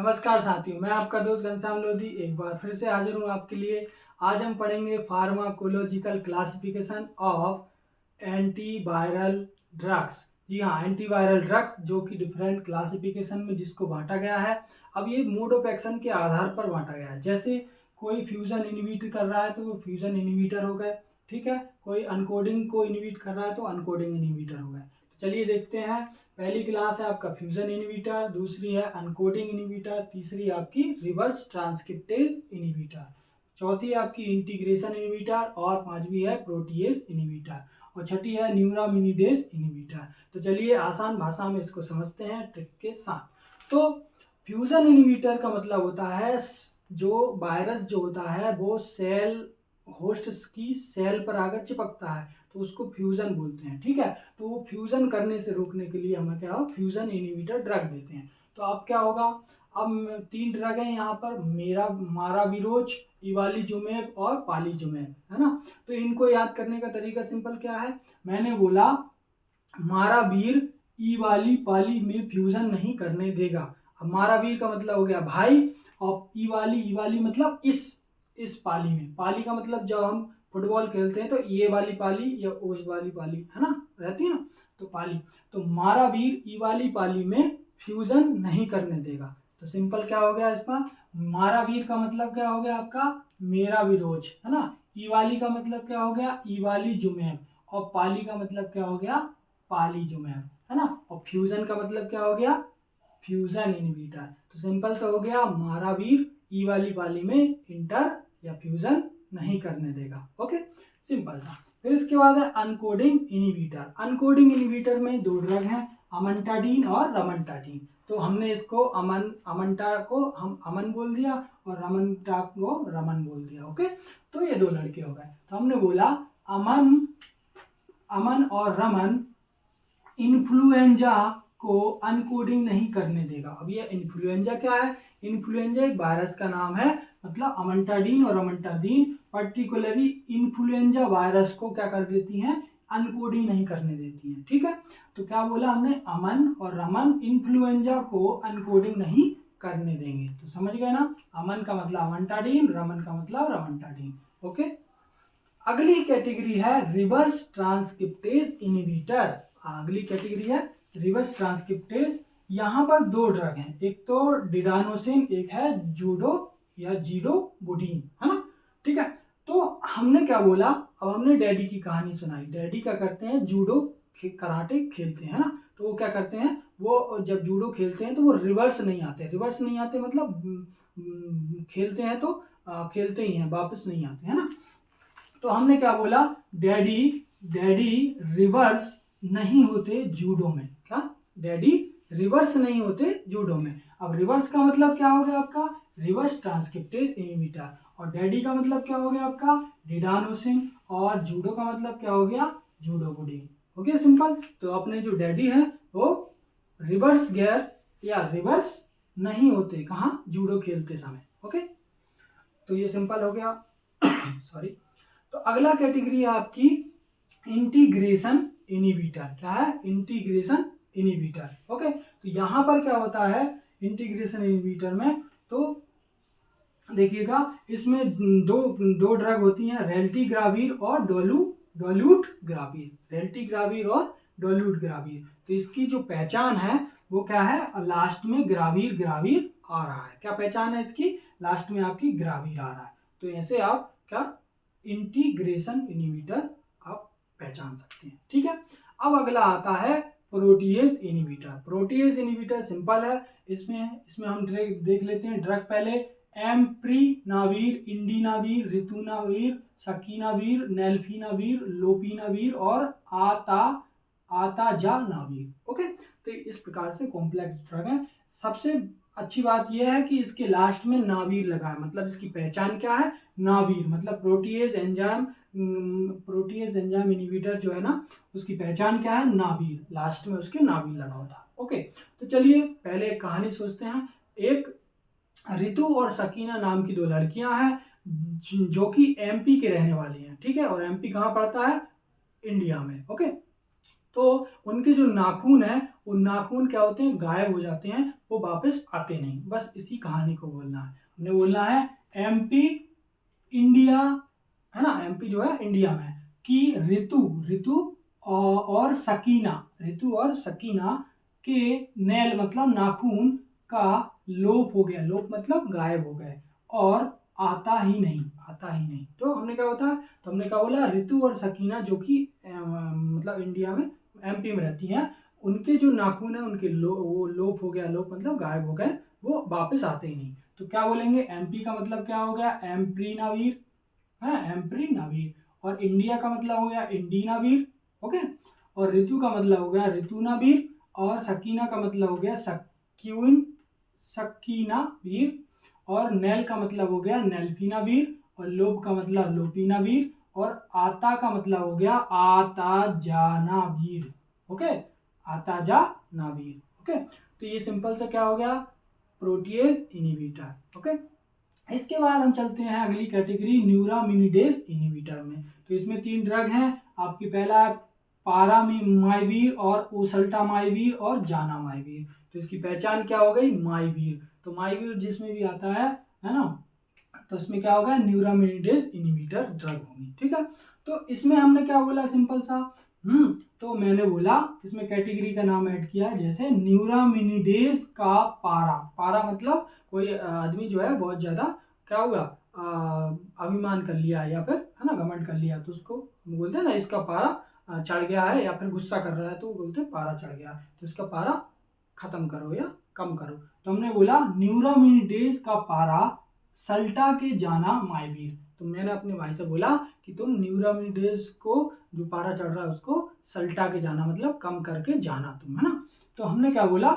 नमस्कार साथियों, मैं आपका दोस्त घनश्याम लोधी एक बार फिर से हाजिर हूँ आपके लिए। आज हम पढ़ेंगे pharmacological classification of antiviral drugs. जी हाँ, एंटीवायरल ड्रग्स जो कि डिफरेंट क्लासिफिकेशन में जिसको बांटा गया है। अब ये मोड ऑफ एक्शन के आधार पर बांटा गया है। जैसे कोई फ्यूजन इनहिबिट कर रहा है तो वो फ्यूजन इनहिबिटर हो गए, ठीक है। कोई अनकोडिंग को इनहिबिट कर रहा है तो अनकोडिंग इनहिबिटर हो गए। चलिए देखते हैं। पहली क्लास है आपका फ्यूजन इनहिबिटर, दूसरी है अनकोडिंग इनहिबिटर, तीसरी आपकी रिवर्स ट्रांसक्रिप्टेज इनहिबिटर, चौथी है आपकी इंटीग्रेशन इनहिबिटर और पांचवी है प्रोटीएज इनहिबिटर और छठी है न्यूरामिनिडेज इनहिबिटर। तो चलिए आसान भाषा में इसको समझते हैं ट्रिक के साथ। तो फ्यूजन इनहिबिटर का मतलब होता है जो वायरस जो होता है वो सेल होस्ट की सेल पर आकर चिपकता है तो उसको फ्यूजन बोलते हैं, ठीक है। तो वो फ्यूजन करने से रोकने के लिए हमें क्या हो, फ्यूजन इनहिबिटर ड्रग देते हैं। तो अब क्या होगा, अब 3 ड्रग हैं यहाँ पर, माराविरोच, इवालीजुमेब और पालीजुमेब, है ना। तो इनको याद करने का तरीका सिंपल क्या है, मैंने बोला मारावीर ई वाली पाली में फ्यूजन नहीं करने देगा। अब मारावीर का मतलब हो गया भाई और ई वाली मतलब इस पाली में, पाली का मतलब जब हम फुटबॉल खेलते हैं तो ये वाली पाली या उस वाली पाली, है ना, रहती है ना, तो पाली। तो मारावीर ई वाली पाली में फ्यूजन नहीं करने देगा। तो सिंपल क्या हो गया इसका, मारावीर का मतलब क्या हो गया आपका मेरा विरोच, है ना। ई वाली का मतलब क्या हो गया ई वाली जुमेब और पाली का मतलब क्या हो गया पालीजुमेब, है ना। और फ्यूजन का मतलब क्या हो गया फ्यूजन इनहिबिटर। तो सिंपल से हो गया मारावीर ई वाली पाली में इंटर या फ्यूजन नहीं करने देगा। ओके, सिंपल था। फिर इसके बाद है अनकोडिंग इनहिबिटर। अनकोडिंग इनहिबिटर में 2 ड्रग हैं, अमंटाडीन और रमंटाडीन। तो हमने इसको अमंटा को हम अमन बोल दिया और रमंटा को रमन बोल दिया। ओके, तो ये 2 लड़के हो गए। तो हमने बोला अमन और रमन इन्फ्लुएंजा को अनकोडिंग नहीं करने देगा। अब ये इन्फ्लुएंजा क्या है, इन्फ्लुएंजा एक वायरस का नाम है, मतलब अमंटाडीन और अमंटाडीन पर्टिकुलरली इन्फ्लुएंजा वायरस को क्या कर देती हैं, अनकोडिंग नहीं करने देती हैं, ठीक है। तो क्या बोला हमने, अमन और रमन इन्फ्लुएंजा को अनकोडिंग नहीं करने देंगे। तो समझ गए ना, अमन का मतलब अमंटाडीन, रमन का मतलब रमंटाडीन। ओके, अगली कैटेगरी है रिवर्स ट्रांसक्रिप्टेज इनहिबिटर। अगली कैटेगरी है रिवर्स ट्रांसक्रिप्टेज। यहाँ पर 2 ड्रग हैं, एक तो डिडानोसिन, एक है जूडो या जीडोबुडीन, है ना, ठीक है। तो हमने क्या बोला, अब हमने डैडी की कहानी सुनाई। डैडी क्या करते हैं, जूडो कराटे खेलते हैं, है ना। तो वो क्या करते हैं, वो जब जूडो खेलते हैं तो वो रिवर्स नहीं आते, रिवर्स नहीं आते मतलब खेलते हैं तो खेलते ही हैं, वापस नहीं आते, है ना। तो हमने क्या बोला, डैडी डैडी रिवर्स नहीं होते जूडो में, क्या डैडी रिवर्स नहीं होते जूडो में। अब रिवर्स का मतलब क्या हो गया आपका रिवर्स ट्रांसक्रिप्टेज इनहिबिटर और डैडी का मतलब क्या हो गया आपका डिडानोसिन और जूडो का मतलब क्या हो गया जूडोबुडीन। Okay, simple. तो अपने जो डैडी है वो रिवर्स गियर या रिवर्स नहीं होते कहाँ, जूडो खेलते समय। ओके, तो ये सिंपल हो गया। सॉरी। तो अगला कैटेगरी है आपकी इंटीग्रेशन इनहिबिटर। क्या है, इंटीग्रेशन इनहिबिटर। ओके, तो यहां पर क्या होता है इंटीग्रेशन इनहिबिटर में, तो देखिएगा इसमें दो ड्रग होती हैं, रेल्टिग्राविर और डोलूटग्राविर, रेल्टिग्राविर और डोलूटग्राविर। तो इसकी जो पहचान है वो क्या है, लास्ट में ग्राविर ग्राविर आ रहा है। क्या पहचान है इसकी, लास्ट में आपकी ग्राविर आ रहा है। तो ऐसे आप क्या इंटीग्रेशन इनहिबिटर आप पहचान सकते हैं, ठीक है। अब अगला आता है protease inhibitor. Protease inhibitor simple है, इसमें हम देख लेते हैं ड्रग पहले, एम्प्रीनावीर, इंडिनावीर, रितुनावीर, सकीनावीर, नेल्फिनावीर, लोपिनावीर और आताजानावीर। ओके, तो इस प्रकार से कॉम्प्लेक्स ड्रग है। सबसे अच्छी बात यह है कि इसके लास्ट में नावीर लगा है, मतलब इसकी पहचान क्या है, नावीर, मतलब प्रोटीएज एंजाइम इनहिबिटर जो है ना उसकी पहचान क्या है, नावीर, लास्ट में उसके नावीर लगा होता है। ओके, तो चलिए पहले एक कहानी सोचते हैं। एक रितु और सकीना नाम की 2 लड़कियां हैं जो कि एमपी के रहने वाली हैं, ठीक है। और एमपी कहाँ पड़ता है, इंडिया में। ओके, तो उनके जो नाखून है वो नाखून क्या होते हैं, गायब हो जाते हैं, वो वापस आते नहीं। बस इसी कहानी को बोलना है। हमने बोलना है एमपी इंडिया, है ना, एमपी जो है इंडिया में, कि ऋतु ऋतु और सकीना, ऋतु और सकीना के नैल मतलब नाखून का लोप हो गया, लोप मतलब गायब हो गए, और आता ही नहीं, आता ही नहीं। तो हमने क्या होता है, तो हमने क्या बोला, ऋतु और सकीना जो कि मतलब इंडिया में एमपी में रहती हैं, उनके जो नाखून है उनके वो लोप हो गया, लोप मतलब गायब हो गए, वो वापस आते ही नहीं। तो क्या बोलेंगे, एमपी का मतलब क्या हो गया, एम्प्रीनावीर, है एम्प्रीनावीर, और इंडिया का मतलब हो गया इंडीनावीर, ओके, और ऋतु का मतलब हो गया ऋतुनावीर, और सकीना का मतलब हो गया सक्यून सकीनावीर, और नेल का मतलब हो गया नेल्फिनावीर, और लोप का मतलब लोपिनावीर, और आता का मतलब हो गया आताजानावीर, ओके, आताजानावीर, ओके। तो ये सिंपल से क्या हो गया, प्रोटीएज इनहिबिटर, ओके। इसके बाद हम चलते हैं अगली कैटेगरी न्यूरामिनिडेज इनहिबिटर में। तो इसमें 3 ड्रग हैं आपकी, पहला है पारामाइवीर और ओसल्टामाइवीर और जानामाइवीर। तो इसकी पहचान क्या हो गई, माइवीर। तो माइवीर जिसमें भी आता है ना, तो इसमें क्या होगा, न्यूरामिनिडेज इनहिबिटर ड्रग होगी, ठीक है। तो इसमें हमने क्या बोला, सिंपल सा, तो मैंने बोला इसमें कैटेगरी का नाम ऐड किया, जैसे न्यूरामिनिडेज का पारा, पारा मतलब कोई आदमी जो है बहुत ज्यादा क्या हुआ, अभिमान कर लिया या फिर है ना घमंड कर लिया, तो उसको बोलते हैं ना इसका पारा चढ़ गया है, या फिर गुस्सा कर रहा है तो बोलते हैं पारा चढ़ गया है, तो इसका पारा खत्म करो या कम करो। तो हमने बोला न्यूरामिनिडेज का पारा सल्टा के जाना माइवीर। तो मैंने अपने भाई से बोला कि तुम न्यूरामिनिडेज को जो पारा चढ़ रहा है उसको सल्टा के जाना, मतलब कम करके जाना तुम, है ना। तो हमने क्या बोला,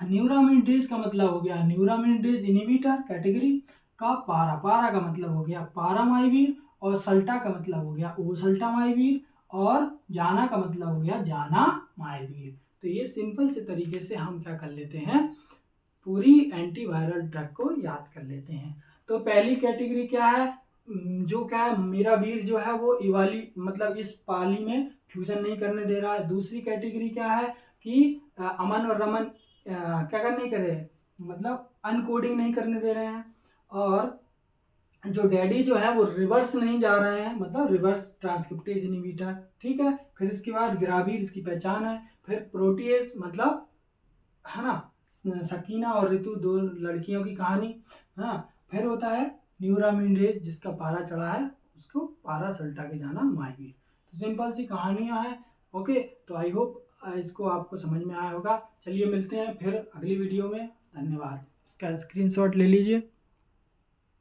न्यूरामिनिडेज का मतलब हो गया न्यूरामिनिडेज इनहिबिटर कैटेगरी का पारा, पारा का मतलब हो गया पारामाइवीर, और सल्टा का मतलब हो गया ओसल्टामाइवीर, और जाना का मतलब हो गया जाना माइवीर। तो ये सिंपल से तरीके से हम क्या कर लेते हैं, पूरी एंटीवायरल ड्रग को याद कर लेते हैं। तो पहली कैटेगरी क्या है, जो क्या है, मीरावीर जो है वो इवाली मतलब इस पाली में फ्यूजन नहीं करने दे रहा है। दूसरी कैटेगरी क्या है कि अमन और रमन क्या करने नहीं करे, मतलब अनकोडिंग नहीं करने दे रहे हैं, और जो डैडी जो है वो रिवर्स नहीं जा रहे हैं, मतलब रिवर्स ट्रांसक्रिप्टेज इनहिबिटर, ठीक है। फिर इसके बाद ग्रावीर इसकी पहचान है, फिर प्रोटीएज मतलब, है ना, सकीना और ऋतु दो लड़कियों की कहानी, हाँ। फिर होता है न्यूरामिनिडेज जिसका पारा चढ़ा है उसको पारा सल्टा के जाना माइवीर। तो सिंपल सी कहानियां हैं, ओके। तो आई होप इसको आपको समझ में आया होगा। चलिए मिलते हैं फिर अगली वीडियो में, धन्यवाद। इसका स्क्रीनशॉट ले लीजिए।